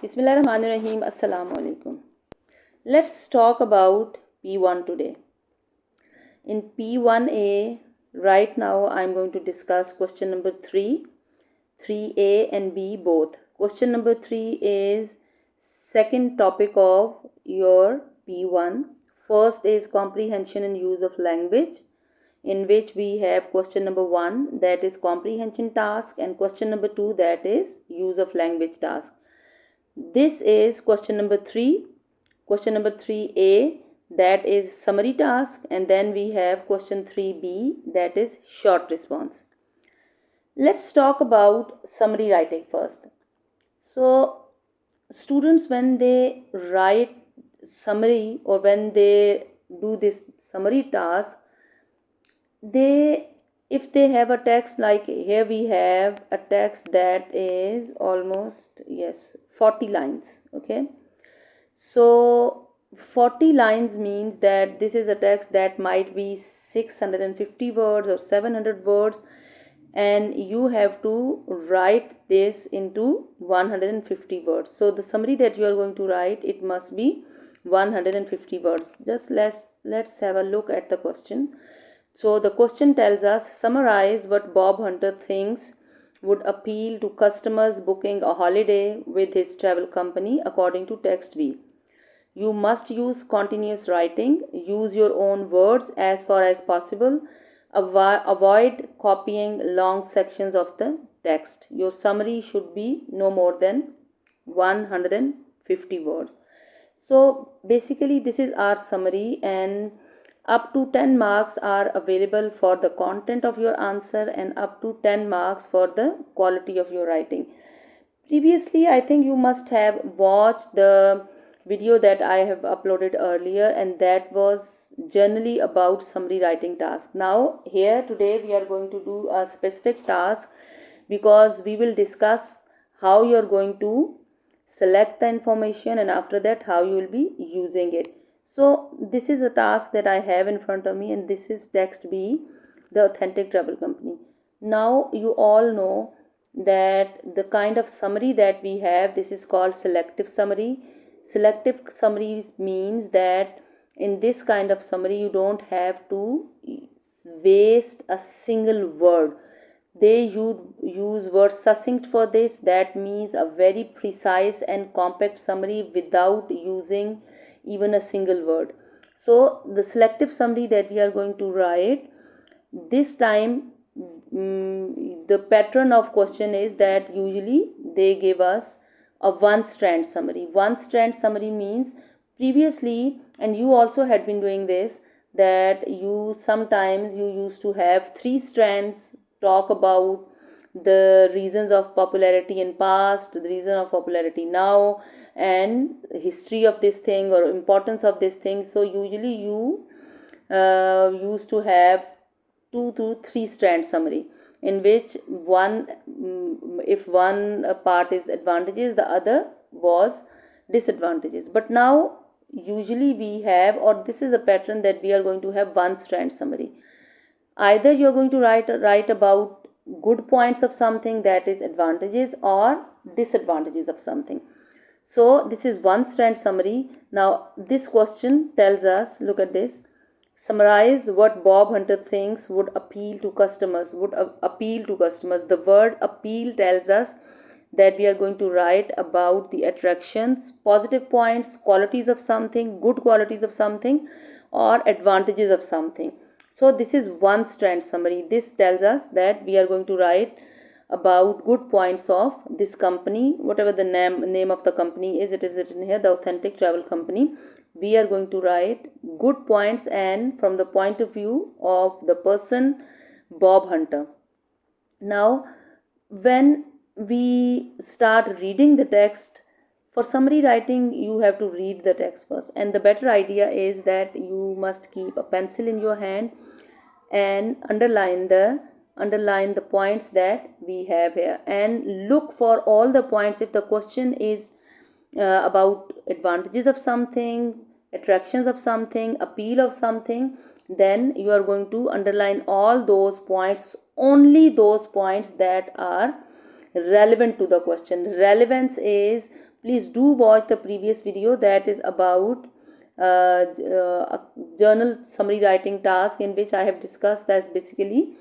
Bismillahirrahmanirrahim. Assalamu alaikum. Let's talk about P1 today. In P1A, right now I'm going to discuss question number 3, 3A and B both. Question number 3 is second topic of your P1. First is comprehension and use of language, in which we have question number 1, that is comprehension task, and question number 2, that is use of language task. This is question number 3. Question number 3A, that is summary task, and then we have question 3B, that is short response. Let's talk about summary writing first. So students, when they write summary or when they do this summary task, if they have a text, like here we have a text that is almost 40 lines. Okay, so 40 lines means that this is a text that might be 650 words or 700 words, and you have to write this into 150 words. So the summary that you are going to write, it must be 150 words. Just let's have a look at the question. So the question tells us, summarize what Bob Hunter thinks would appeal to customers booking a holiday with his travel company according to text B. You must use continuous writing. Use your own words as far as possible. Avoid copying long sections of the text. Your summary should be no more than 150 words. So basically this is our summary, and up to 10 marks are available for the content of your answer and up to 10 marks for the quality of your writing. Previously, I think you must have watched the video that I have uploaded earlier, and that was generally about summary writing task. Now here today we are going to do a specific task, because we will discuss how you are going to select the information and after that how you will be using it. So this is a task that I have in front of me, and this is text B, the authentic travel company. Now you all know that the kind of summary that we have, this is called selective summary. Selective summary means that in this kind of summary you don't have to waste a single word. They use word succinct for this. That means a very precise and compact summary without using even a single word. So the selective summary that we are going to write this time, the pattern of question is that usually they give us a one strand summary. One strand summary means previously, and you also had been doing this, that you sometimes you used to have 3 strands, talk about the reasons of popularity in past, the reason of popularity now, and history of this thing or importance of this thing. So usually you used to have 2 to 3 strand summary, in which one, if one part is advantages, the other was disadvantages. But now usually we have, or this is a pattern that we are going to have one strand summary. Either you are going to write about good points of something, that is advantages, or disadvantages of something. So this is one strand summary. Now this question tells us, look at this, summarize what Bob Hunter thinks would appeal to customers. The word appeal tells us that we are going to write about the attractions, positive points, qualities of something, good qualities of something, or advantages of something. So this is one strand summary. This tells us that we are going to write about good points of this company, whatever the name of the company is. It is written here, the authentic travel company. We are going to write good points, and from the point of view of the person Bob Hunter. Now when we start reading the text, for summary writing you have to read the text first, and the better idea is that you must keep a pencil in your hand and underline the points that we have here, and look for all the points. If the question is about advantages of something, attractions of something, appeal of something, then you are going to underline all those points, only those points that are relevant to the question. Relevance is please do watch the previous video that is about a journal summary writing task, in which I have discussed that basically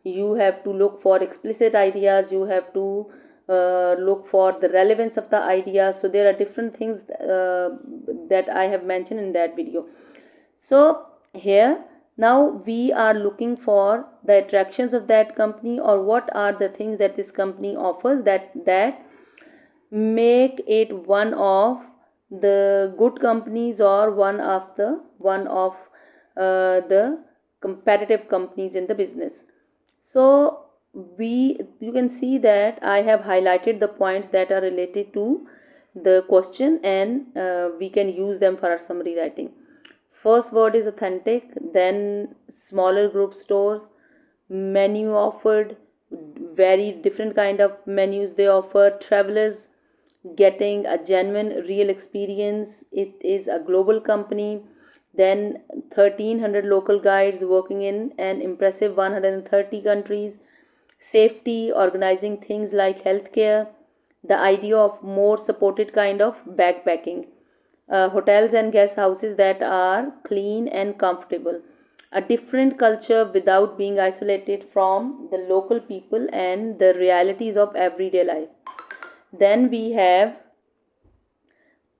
you have to look for explicit ideas, you have to look for the relevance of the ideas. So there are different things that I have mentioned in that video. So here now we are looking for the attractions of that company, or what are the things that this company offers that make it one of the good companies, or one of the competitive companies in the business. So you can see that I have highlighted the points that are related to the question, and we can use them for our summary writing. First word is authentic, then smaller group stores, menu offered, very different kind of menus they offer, travelers getting a genuine real experience, it is a global company, then 1300 local guides working in an impressive 130 countries, safety, organizing things like healthcare, the idea of more supported kind of backpacking, hotels and guest houses that are clean and comfortable, a different culture without being isolated from the local people and the realities of everyday life. Then we have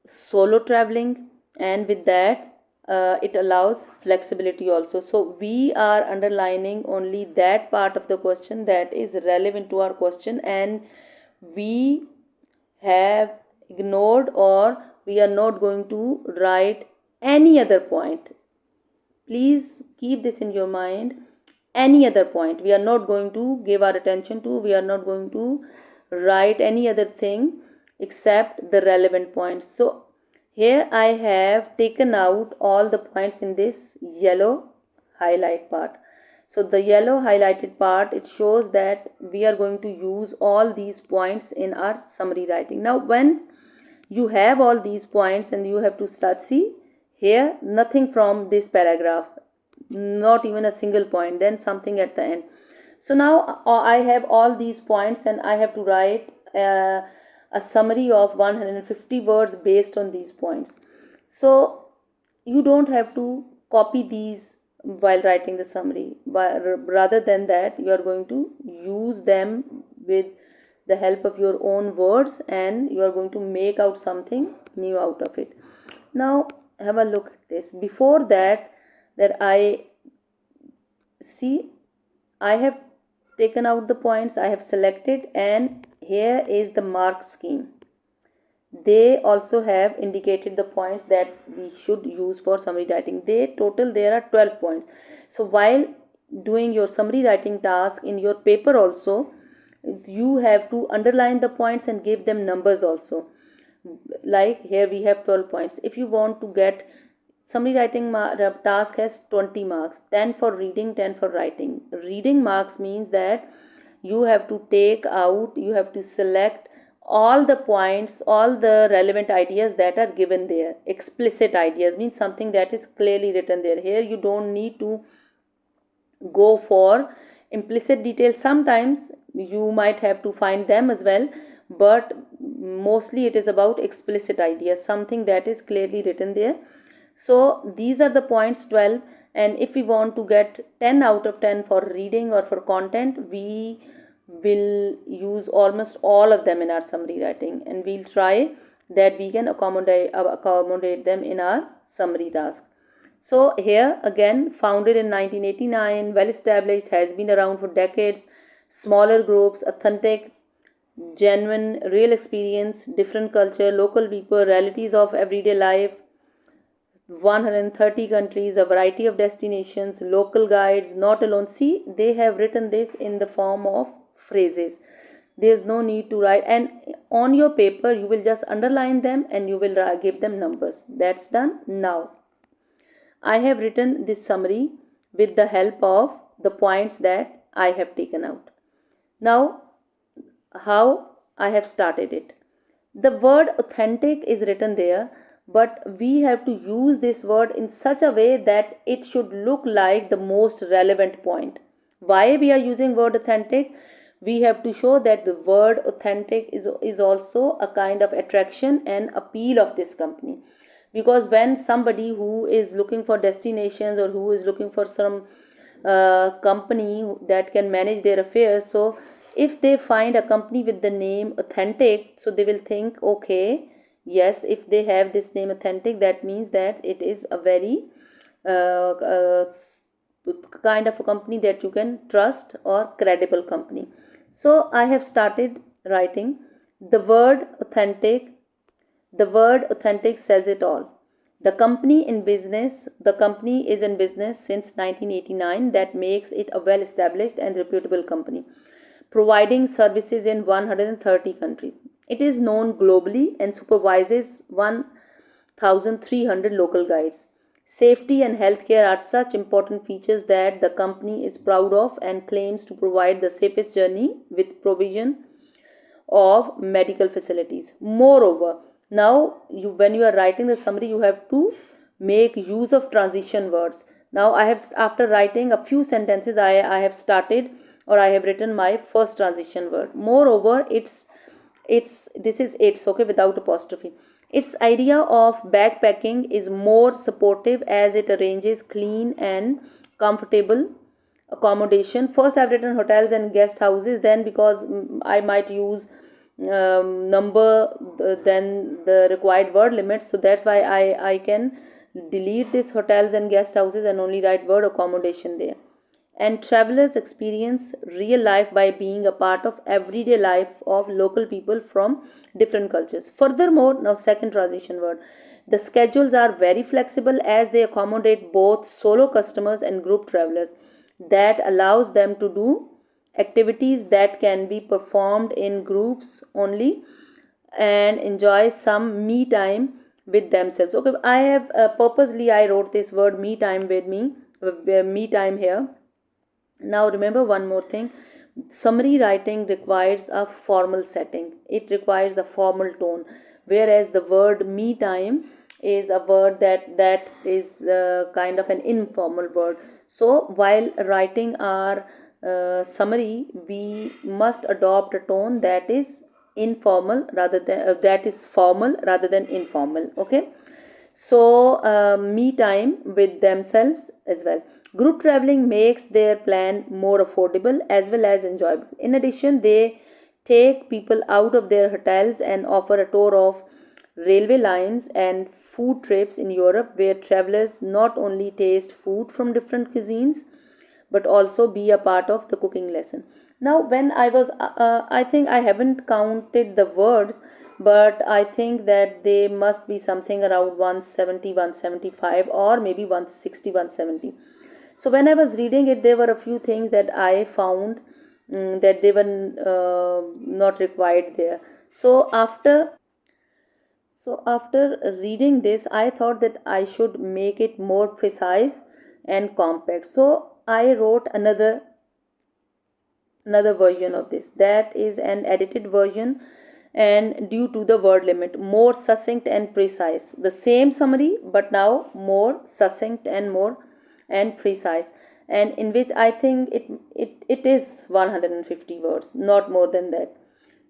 solo traveling, and with that it allows flexibility also. So we are underlining only that part of the question that is relevant to our question, and we have ignored, or we are not going to write any other point. Please keep this in your mind. Any other point we are not going to give our attention to, we are not going to write any other thing except the relevant points. So here I have taken out all the points in this yellow highlight part. So the yellow highlighted part, it shows that we are going to use all these points in our summary writing. Now when you have all these points and you have to start, see here nothing from this paragraph, not even a single point, then something at the end. So now I have all these points and I have to write a summary of 150 words based on these points. So you don't have to copy these while writing the summary. Rather than that, you are going to use them with the help of your own words, and you are going to make out something new out of it. Now have a look at this. Before that I see, I have taken out the points, I have selected, and here is the mark scheme. They also have indicated the points that we should use for summary writing. There are 12 points. So while doing your summary writing task in your paper also, you have to underline the points and give them numbers also. Like here we have 12 points. If you want to get summary writing task has 20 marks, 10 for reading, 10 for writing. Reading marks means that you have to take out, you have to select all the points, all the relevant ideas that are given there. Explicit ideas means something that is clearly written there. Here you don't need to go for implicit details. Sometimes you might have to find them as well, but mostly it is about explicit ideas, something that is clearly written there. So these are the points 12, and if we want to get 10 out of 10 for reading or for content, we will use almost all of them in our summary writing, and we'll try that we can accommodate them in our summary task. So here again, founded in 1989, well established, has been around for decades, smaller groups, authentic, genuine, real experience, different culture, local people, realities of everyday life, 130 countries, a variety of destinations, local guides, not alone. See, they have written this in the form of phrases. There's no need to write, and on your paper you will just underline them and you will give them numbers. That's done. Now I have written this summary with the help of the points that I have taken out. Now how I have started it. The word authentic is written there, but we have to use this word in such a way that it should look like the most relevant point. Why we are using word authentic? we have to show that the word authentic is also a kind of attraction and appeal of this company. Because when somebody who is looking for destinations or who is looking for some company that can manage their affairs, so if they find a company with the name authentic, so they will think, okay, yes, if they have this name authentic, that means that it is a very kind of a company that you can trust or credible company. So I have started writing the word authentic. The word authentic says it all. The company is in business since 1989. That makes it a well established and reputable company, providing services in 130 countries. It is known globally and supervises 1,300 local guides. Safety and healthcare are such important features that the company is proud of and claims to provide the safest journey with provision of medical facilities. Moreover, now when you are writing the summary, you have to make use of transition words. Now I have, after writing a few sentences, I have started, or I have written my first transition word. Moreover, it's this is it's okay without apostrophe. Its idea of backpacking is more supportive as it arranges clean and comfortable accommodation. First I've written hotels and guest houses, then because I might use number than the required word limit, so that's why I can delete this hotels and guest houses and only write word accommodation there. And travelers experience real life by being a part of everyday life of local people from different cultures. Furthermore, now second transition word, the schedules are very flexible as they accommodate both solo customers and group travelers. That allows them to do activities that can be performed in groups only and enjoy some me time with themselves. Okay, I have purposely I wrote this word me time with me time here. Now remember one more thing, summary writing requires a formal setting, it requires a formal tone, whereas the word me time is a word that is kind of an informal word. So while writing our summary, we must adopt a tone that is informal rather than that is formal rather than informal. Okay, so me time with themselves as well. Group traveling makes their plan more affordable as well as enjoyable. In addition, they take people out of their hotels and offer a tour of railway lines and food trips in Europe, where travelers not only taste food from different cuisines but also be a part of the cooking lesson. Now when I think I haven't counted the words, but I think that they must be something around 170, 175, or maybe 160, 170. So when I was reading it, there were a few things that I found that they were not required there. So after reading this, I thought that I should make it more precise and compact. So I wrote another version of this, that is an edited version, and due to the word limit, more succinct and precise. The same summary, but now more succinct and more and precise, and in which I think it is 150 words, not more than that.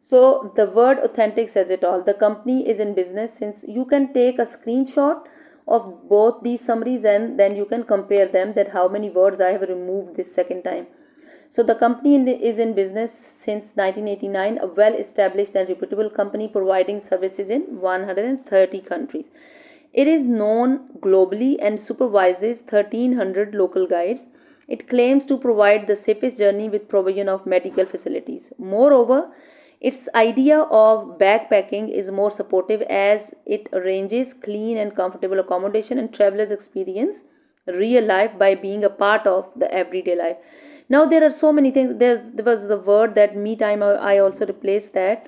So the word authentic says it all. The company is in business since you can take a screenshot of both these summaries and then you can compare them, that how many words I have removed this second time. So the company is in business since 1989, a well-established and reputable company providing services in 130 countries. It is known globally and supervises 1,300 local guides. It claims to provide the safest journey with provision of medical facilities. Moreover, its idea of backpacking is more supportive as it arranges clean and comfortable accommodation, and travelers experience real life by being a part of the everyday life. Now there are so many things. There was the word that me time. I also replaced that.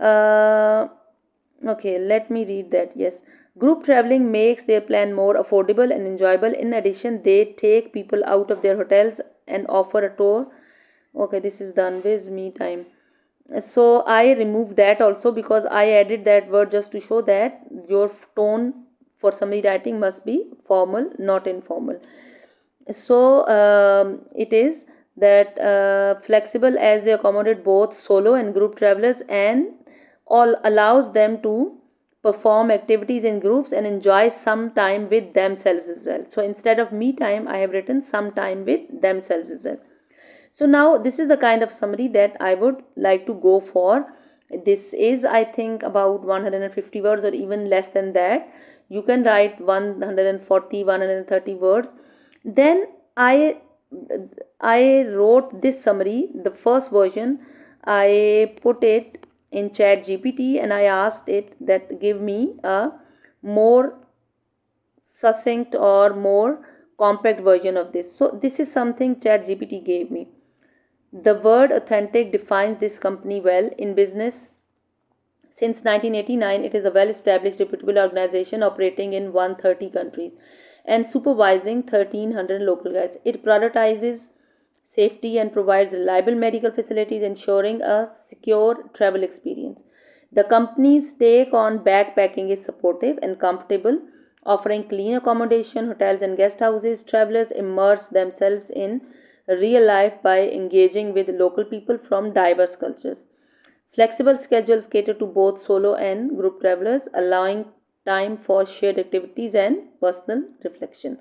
Okay, let me read that. Yes, group traveling makes their plan more affordable and enjoyable. In addition, they take people out of their hotels and offer a tour. Okay, this is done with me time. So I removed that also because I added that word just to show that your tone for summary writing must be formal, not informal. So it is that flexible as they accommodate both solo and group travelers, and all allows them to perform activities in groups and enjoy some time with themselves as well. So instead of me time, I have written some time with themselves as well. So now this is the kind of summary that I would like to go for. This is, I think, about 150 words or even less than that. You can write 140, 130 words. Then I wrote this summary, the first version. I put it in Chat GPT and I asked it that give me a more succinct or more compact version of this. So this is something Chat GPT gave me. The word authentic defines this company well in business. Since 1989, it is a well-established, reputable organization operating in 130 countries and supervising 1,300 local guides. It prioritizes safety and provides reliable medical facilities, ensuring a secure travel experience. The company's take on backpacking is supportive and comfortable, offering clean accommodation, hotels, and guest houses. Travelers immerse themselves in real life by engaging with local people from diverse cultures. Flexible schedules cater to both solo and group travelers, allowing time for shared activities and personal reflection.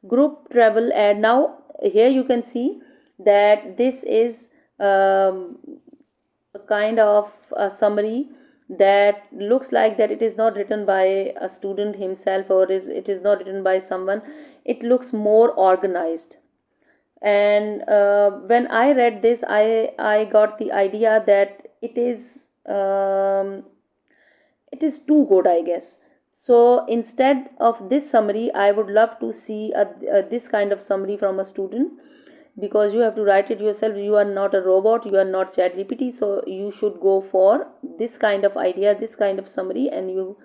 Group travel, and now here you can see that this is a kind of a summary that looks like that it is not written by a student himself, or it is not written by someone. It looks more organized, and when I read this, I got the idea that um, it is too good, I guess. So instead of this summary, I would love to see this kind of summary from a student, because you have to write it yourself. You are not a robot, you are not Chat GPT, so you should go for this kind of idea, this kind of summary, and you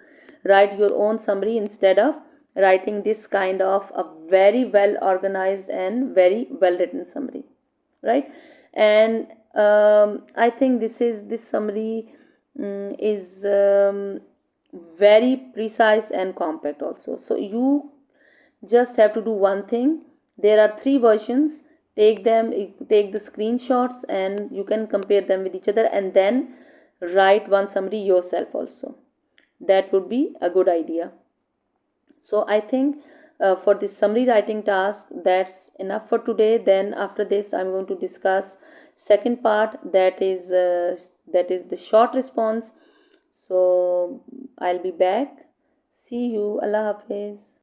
write your own summary instead of writing this kind of a very well organized and very well written summary, right? And I think this summary is very precise and compact also. So you just have to do one thing. There are three versions. Take the screenshots, and you can compare them with each other, and then write one summary yourself also. That would be a good idea. So I think for this summary writing task, that's enough for today. Then after this, I'm going to discuss second part, that is the short response. So I'll be back. See you. Allah Hafiz.